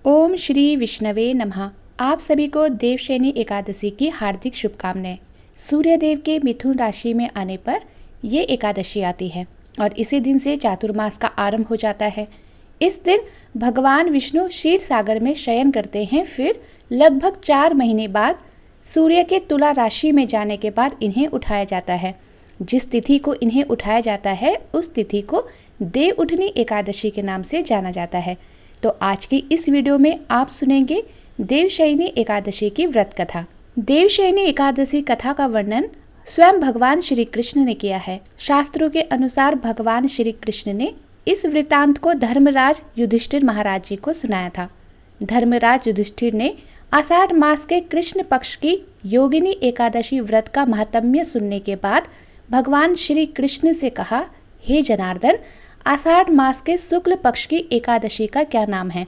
ओम श्री विष्णवे नमः। आप सभी को देवशयनी एकादशी की हार्दिक शुभकामनाएं। सूर्यदेव के मिथुन राशि में आने पर ये एकादशी आती है और इसी दिन से चातुर्मास का आरंभ हो जाता है। इस दिन भगवान विष्णु क्षीर सागर में शयन करते हैं। फिर लगभग 4 महीने बाद सूर्य के तुला राशि में जाने के बाद इन्हें उठाया जाता है। जिस तिथि को इन्हें उठाया जाता है उस तिथि को देव उठनी एकादशी के नाम से जाना जाता है। तो आज की इस वीडियो में आप सुनेंगे देवशयनी एकादशी की व्रत कथा। देवशयनी एकादशी कथा का वर्णन स्वयं भगवान श्री कृष्ण ने किया है। शास्त्रों के अनुसार भगवान श्री कृष्ण ने इस वृतांत को धर्मराज युधिष्ठिर महाराज जी को सुनाया था। धर्मराज युधिष्ठिर ने आषाढ़ मास के कृष्ण पक्ष की योगिनी एकादशी व्रत का महात्म्य सुनने के बाद भगवान श्री कृष्ण से कहा, हे जनार्दन, आषाढ़ मास के शुक्ल पक्ष की एकादशी का क्या नाम है?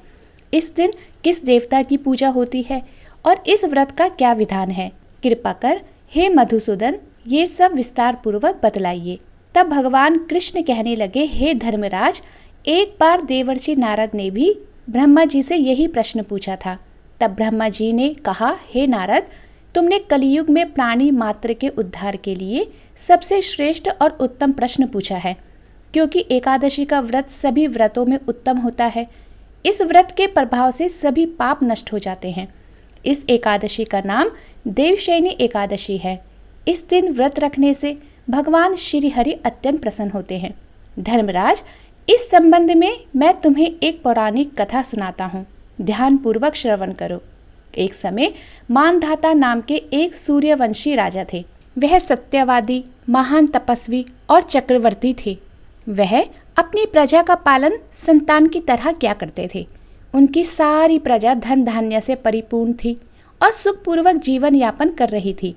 इस दिन किस देवता की पूजा होती है और इस व्रत का क्या विधान है? कृपा कर हे मधुसूदन ये सब विस्तार पूर्वक बतलाइए। तब भगवान कृष्ण कहने लगे, हे धर्मराज, एक बार देवर्षि नारद ने भी ब्रह्मा जी से यही प्रश्न पूछा था। तब ब्रह्मा जी ने कहा, हे नारद, तुमने कलियुग में प्राणी मात्र के उद्धार के लिए सबसे श्रेष्ठ और उत्तम प्रश्न पूछा है, क्योंकि एकादशी का व्रत सभी व्रतों में उत्तम होता है। इस व्रत के प्रभाव से सभी पाप नष्ट हो जाते हैं। इस एकादशी का नाम देवशयनी एकादशी है। इस दिन व्रत रखने से भगवान श्री हरि अत्यंत प्रसन्न होते हैं। धर्मराज, इस संबंध में मैं तुम्हें एक पौराणिक कथा सुनाता हूँ, ध्यान पूर्वक श्रवण करो। एक समय मानधाता नाम के एक सूर्यवंशी राजा थे। वह सत्यवादी, महान तपस्वी और चक्रवर्ती थे। वह अपनी प्रजा का पालन संतान की तरह क्या करते थे। उनकी सारी प्रजा धन धान्य से परिपूर्ण थी और सुखपूर्वक जीवन यापन कर रही थी।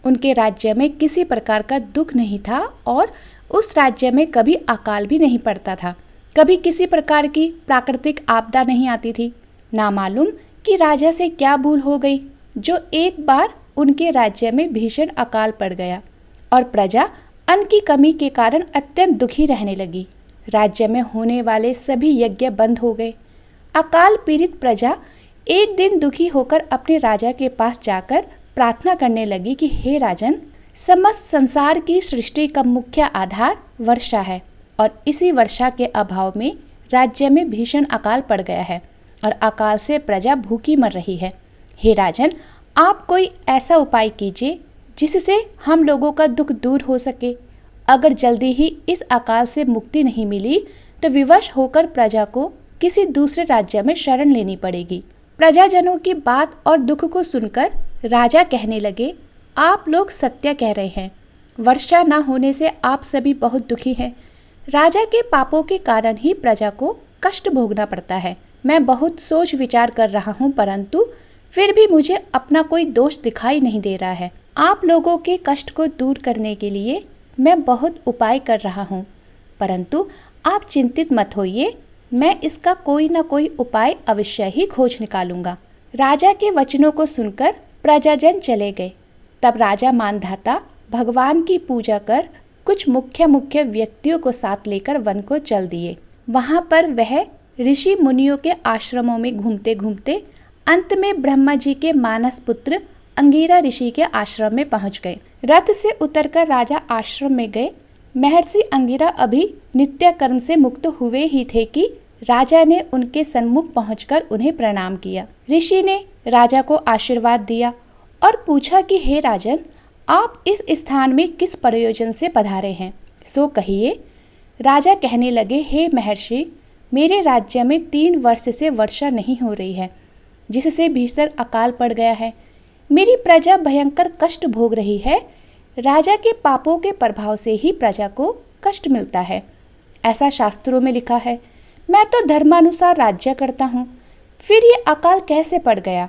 उनके राज्य में किसी प्रकार का दुख नहीं था और उस राज्य में कभी अकाल भी नहीं पड़ता था। कभी किसी प्रकार की प्राकृतिक आपदा नहीं आती थी। ना मालूम कि राजा से क्या भूल हो गई जो एक बार उनके राज्य में भीषण अकाल पड़ गया और प्रजा अन्न की कमी के कारण अत्यंत दुखी रहने लगी। राज्य में होने वाले सभी यज्ञ बंद हो गए। अकाल पीड़ित प्रजा एक दिन दुखी होकर अपने राजा के पास जाकर प्रार्थना करने लगी कि हे राजन, समस्त संसार की सृष्टि का मुख्य आधार वर्षा है और इसी वर्षा के अभाव में राज्य में भीषण अकाल पड़ गया है और अकाल से प्रजा भूखी मर रही है। हे राजन, आप कोई ऐसा उपाय कीजिए जिससे हम लोगों का दुख दूर हो सके। अगर जल्दी ही इस अकाल से मुक्ति नहीं मिली तो विवश होकर प्रजा को किसी दूसरे राज्य में शरण लेनी पड़ेगी। प्रजाजनों की बात और दुख को सुनकर राजा कहने लगे, आप लोग सत्य कह रहे हैं। वर्षा न होने से आप सभी बहुत दुखी हैं। राजा के पापों के कारण ही प्रजा को कष्ट भोगना पड़ता है। मैं बहुत सोच विचार कर रहा हूँ, परंतु फिर भी मुझे अपना कोई दोष दिखाई नहीं दे रहा है। आप लोगों के कष्ट को दूर करने के लिए मैं बहुत उपाय कर रहा हूँ, परंतु आप चिंतित मत होइए, मैं इसका कोई ना कोई उपाय अवश्य ही खोज निकालूंगा। राजा के वचनों को सुनकर प्रजाजन चले गए। तब राजा मानधाता भगवान की पूजा कर कुछ मुख्य व्यक्तियों को साथ लेकर वन को चल दिए। वहाँ पर वह ऋषि मुनियों के आश्रमों में घूमते घूमते अंत में ब्रह्मा जी के मानस पुत्र अंगिरा ऋषि के आश्रम में पहुंच गए। रथ से उतरकर राजा आश्रम में गए। महर्षि अंगिरा अभी नित्य कर्म से मुक्त हुए ही थे कि राजा ने उनके सन्मुख पहुंचकर उन्हें प्रणाम किया। ऋषि ने राजा को आशीर्वाद दिया और पूछा कि हे राजन, आप इस स्थान में किस प्रयोजन से पधारे हैं, सो कहिए। राजा कहने लगे, हे महर्षि, मेरे राज्य में 3 वर्ष से वर्षा नहीं हो रही है, जिससे भीषण अकाल पड़ गया है। मेरी प्रजा भयंकर कष्ट भोग रही है। राजा के पापों के प्रभाव से ही प्रजा को कष्ट मिलता है, ऐसा शास्त्रों में लिखा है। मैं तो धर्मानुसार राज्य करता हूँ, फिर ये अकाल कैसे पड़ गया,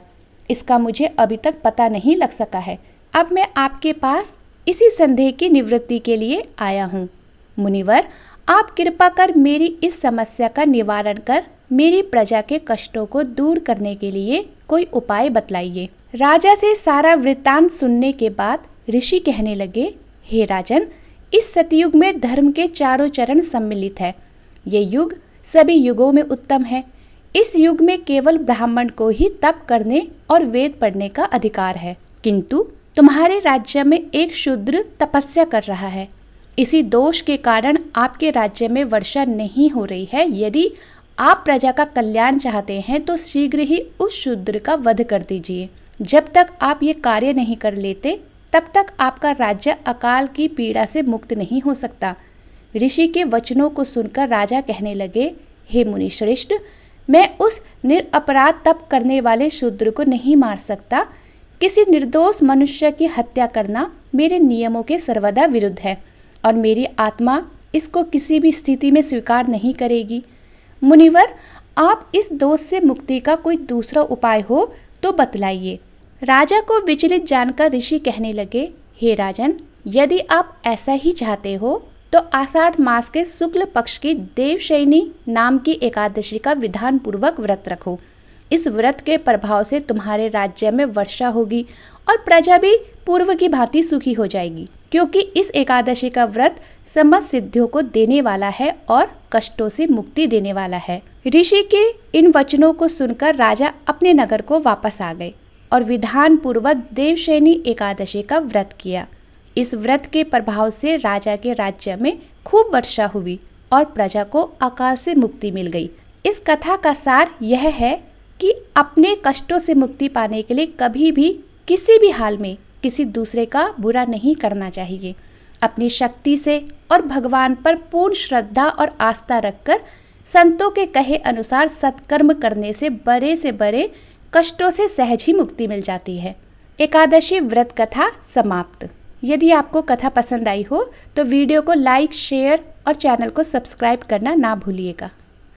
इसका मुझे अभी तक पता नहीं लग सका है। अब मैं आपके पास इसी संदेह की निवृत्ति के लिए आया हूँ। मुनिवर, आप कृपा कर मेरी इस समस्या का निवारण कर मेरी प्रजा के कष्टों को दूर करने के लिए कोई उपाय बतलाइए। राजा से सारा वृत्तांत सुनने के बाद ऋषि कहने लगे, हे राजन, इस सतयुग में धर्म के चारों चरण सम्मिलित है। ये युग सभी युगों में उत्तम है। इस युग में केवल ब्राह्मण को ही तप करने और वेद पढ़ने का अधिकार है, किंतु तुम्हारे राज्य में एक शूद्र तपस्या कर रहा है। इसी दोष के कारण आपके राज्य में वर्षा नहीं हो रही है। यदि आप प्रजा का कल्याण चाहते हैं तो शीघ्र ही उस शूद्र का वध कर दीजिए। जब तक आप ये कार्य नहीं कर लेते तब तक आपका राज्य अकाल की पीड़ा से मुक्त नहीं हो सकता। ऋषि के वचनों को सुनकर राजा कहने लगे, हे मुनि श्रेष्ठ, मैं उस निरपराध तप करने वाले शूद्र को नहीं मार सकता। किसी निर्दोष मनुष्य की हत्या करना मेरे नियमों के सर्वदा विरुद्ध है और मेरी आत्मा इसको किसी भी स्थिति में स्वीकार नहीं करेगी। मुनिवर, आप इस दोष से मुक्ति का कोई दूसरा उपाय हो तो बतलाइए। राजा को विचलित जानकर ऋषि कहने लगे, हे राजन, यदि आप ऐसा ही चाहते हो तो आषाढ़ मास के शुक्ल पक्ष की देवशयनी नाम की एकादशी का विधान पूर्वक व्रत रखो। इस व्रत के प्रभाव से तुम्हारे राज्य में वर्षा होगी और प्रजा भी पूर्व की भांति सुखी हो जाएगी, क्योंकि इस एकादशी का व्रत समस्त सिद्धियों को देने वाला है और कष्टों से मुक्ति देने वाला है। ऋषि के इन वचनों को सुनकर राजा अपने नगर को वापस आ गए और विधान पूर्वक देवशयनी एकादशी का व्रत किया। इस व्रत के प्रभाव से राजा के राज्य में खूब वर्षा हुई और प्रजा को अकाल से मुक्ति मिल गई। इस कथा का सार यह है कि अपने कष्टों से मुक्ति पाने के लिए कभी भी किसी भी हाल में किसी दूसरे का बुरा नहीं करना चाहिए। अपनी शक्ति से और भगवान पर पूर्ण श्रद्धा और आस्था रखकर संतों के कहे अनुसार सत्कर्म करने से बड़े कष्टों से सहज ही मुक्ति मिल जाती है। एकादशी व्रत कथा समाप्त। यदि आपको कथा पसंद आई हो तो वीडियो को लाइक, शेयर और चैनल को सब्सक्राइब करना ना भूलिएगा।